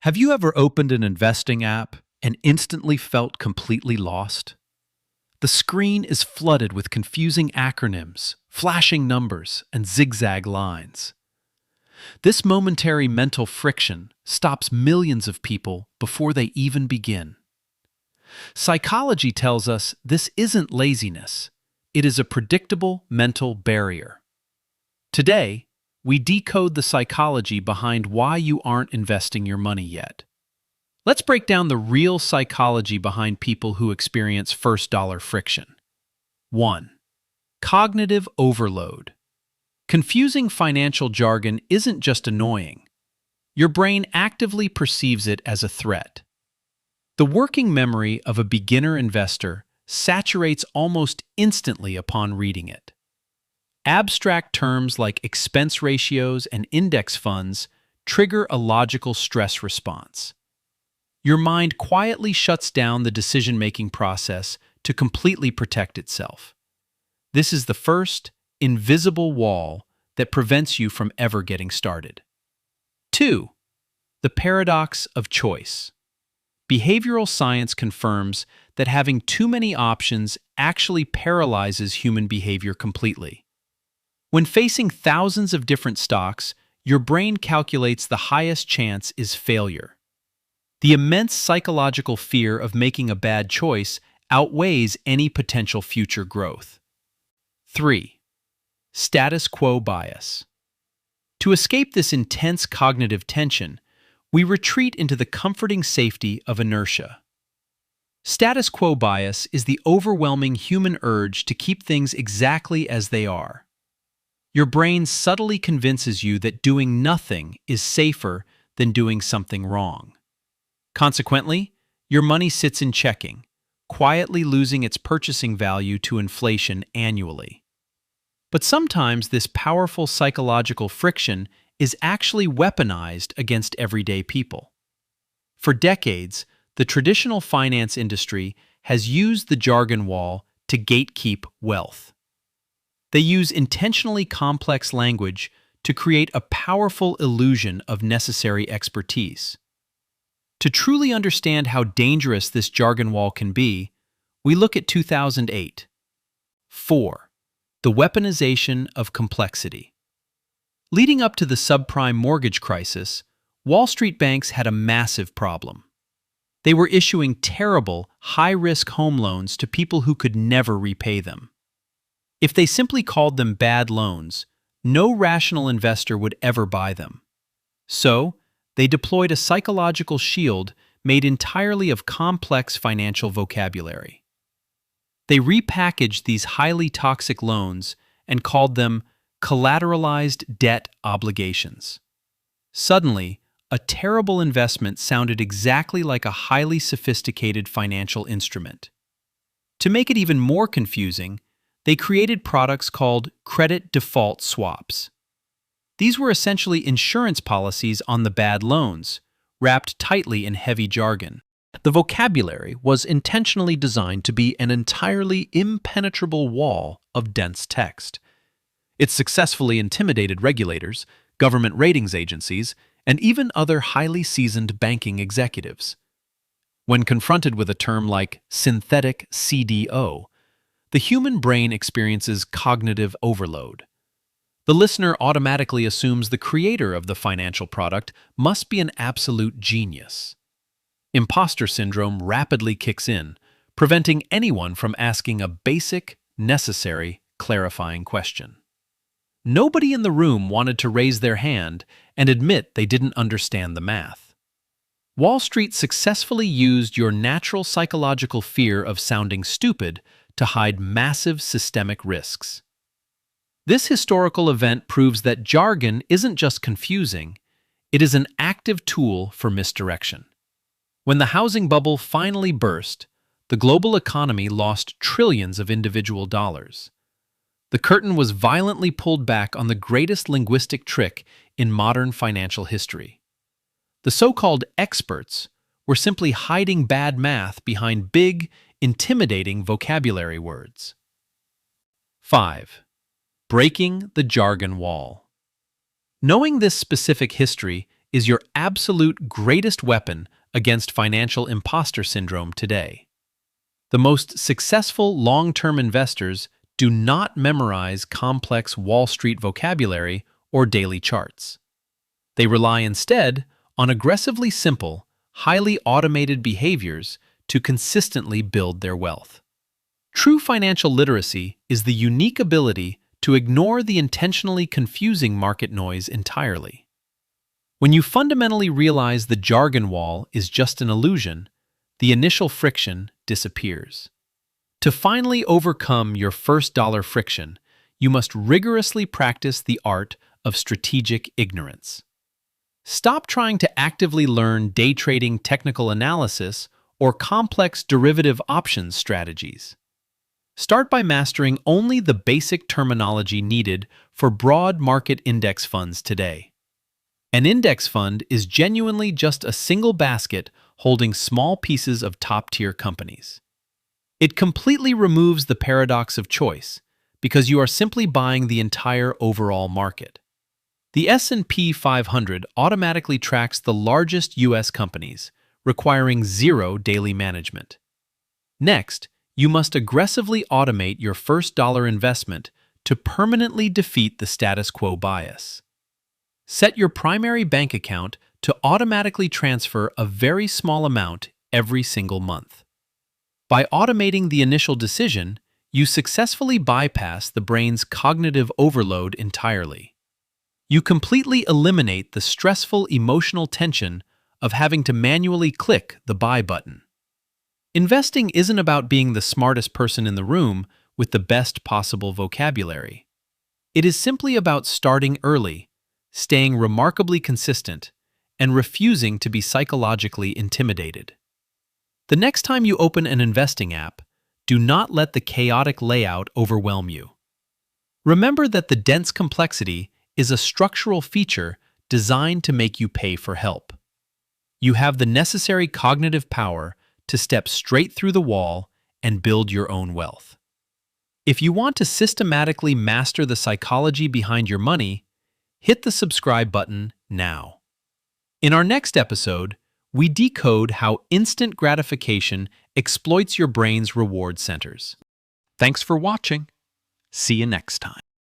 Have you ever opened an investing app and instantly felt completely lost? The screen is flooded with confusing acronyms, flashing numbers, and zigzag lines. This momentary mental friction stops millions of people before they even begin. Psychology tells us this isn't laziness, it is a predictable mental barrier. Today, we decode the psychology behind why you aren't investing your money yet. Let's break down the real psychology behind people who experience first dollar friction. 1. Cognitive overload. Confusing financial jargon isn't just annoying. Your brain actively perceives it as a threat. The working memory of a beginner investor saturates almost instantly upon reading it. Abstract terms like expense ratios and index funds trigger a logical stress response. Your mind quietly shuts down the decision-making process to completely protect itself. This is the first, invisible wall that prevents you from ever getting started. 2. The paradox of choice. Behavioral science confirms that having too many options actually paralyzes human behavior completely. When facing thousands of different stocks, your brain calculates the highest chance is failure. The immense psychological fear of making a bad choice outweighs any potential future growth. 3. Status quo bias. To escape this intense cognitive tension, we retreat into the comforting safety of inertia. Status quo bias is the overwhelming human urge to keep things exactly as they are. Your brain subtly convinces you that doing nothing is safer than doing something wrong. Consequently, your money sits in checking, quietly losing its purchasing value to inflation annually. But sometimes this powerful psychological friction is actually weaponized against everyday people. For decades, the traditional finance industry has used the jargon wall to gatekeep wealth. They use intentionally complex language to create a powerful illusion of necessary expertise. To truly understand how dangerous this jargon wall can be, we look at 2008. 4. The weaponization of complexity. Leading up to the subprime mortgage crisis, Wall Street banks had a massive problem. They were issuing terrible, high-risk home loans to people who could never repay them. If they simply called them bad loans, no rational investor would ever buy them. So, they deployed a psychological shield made entirely of complex financial vocabulary. They repackaged these highly toxic loans and called them collateralized debt obligations. Suddenly, a terrible investment sounded exactly like a highly sophisticated financial instrument. To make it even more confusing, they created products called credit default swaps. These were essentially insurance policies on the bad loans, wrapped tightly in heavy jargon. The vocabulary was intentionally designed to be an entirely impenetrable wall of dense text. It successfully intimidated regulators, government ratings agencies, and even other highly seasoned banking executives. When confronted with a term like synthetic CDO, the human brain experiences cognitive overload. The listener automatically assumes the creator of the financial product must be an absolute genius. Imposter syndrome rapidly kicks in, preventing anyone from asking a basic, necessary, clarifying question. Nobody in the room wanted to raise their hand and admit they didn't understand the math. Wall Street successfully used your natural psychological fear of sounding stupid to hide massive systemic risks. This historical event proves that jargon isn't just confusing, it is an active tool for misdirection. When the housing bubble finally burst, the global economy lost trillions of individual dollars. The curtain was violently pulled back on the greatest linguistic trick in modern financial history. The so-called experts were simply hiding bad math behind big, intimidating vocabulary words. 5. Breaking the jargon wall. Knowing this specific history is your absolute greatest weapon against financial imposter syndrome today. The most successful long-term investors do not memorize complex Wall Street vocabulary or daily charts. They rely instead on aggressively simple, highly automated behaviors to consistently build their wealth. True financial literacy is the unique ability to ignore the intentionally confusing market noise entirely. When you fundamentally realize the jargon wall is just an illusion, the initial friction disappears. To finally overcome your first dollar friction, you must rigorously practice the art of strategic ignorance. Stop trying to actively learn day trading technical analysis or complex derivative options strategies. Start by mastering only the basic terminology needed for broad market index funds today. An index fund is genuinely just a single basket holding small pieces of top-tier companies. It completely removes the paradox of choice because you are simply buying the entire overall market. The S&P 500 automatically tracks the largest U.S. companies, requiring zero daily management. Next, you must aggressively automate your first dollar investment to permanently defeat the status quo bias. Set your primary bank account to automatically transfer a very small amount every single month. By automating the initial decision, you successfully bypass the brain's cognitive overload entirely. You completely eliminate the stressful emotional tension of having to manually click the buy button. Investing isn't about being the smartest person in the room with the best possible vocabulary. It is simply about starting early, staying remarkably consistent, and refusing to be psychologically intimidated. The next time you open an investing app, do not let the chaotic layout overwhelm you. Remember that the dense complexity is a structural feature designed to make you pay for help. You have the necessary cognitive power to step straight through the wall and build your own wealth. If you want to systematically master the psychology behind your money, hit the subscribe button now. In our next episode, we decode how instant gratification exploits your brain's reward centers. Thanks for watching. See you next time.